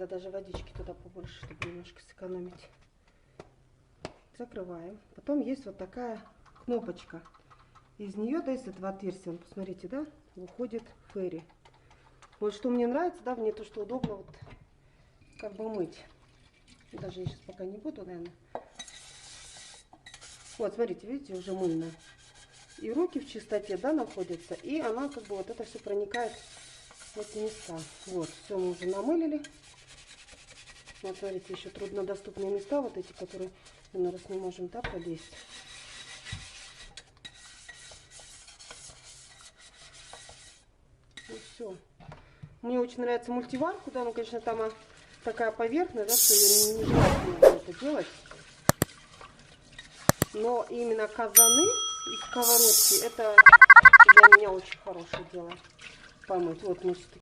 надо даже водички туда побольше, чтобы немножко сэкономить. Закрываем. Потом есть вот такая кнопочка. Из нее, да, из этого отверстия, посмотрите, да, выходит фейри. Вот что мне нравится, да, мне то, что удобно вот как бы мыть. Даже я сейчас пока не буду, наверное. Вот, смотрите, видите, уже мыльная. И руки в чистоте, да, находятся. И она как бы вот это все проникает в эти места. Вот, все мы уже намылили. Вот, смотрите, еще труднодоступные места, вот эти, которые мы раз не можем, да, пролезть. И все. Мне очень нравится мультиварка, да, ну, конечно, там такая поверхность, да, что ее нежелательно это делать. Но именно казаны и сковородки, это для меня очень хорошее дело помыть. Вот мы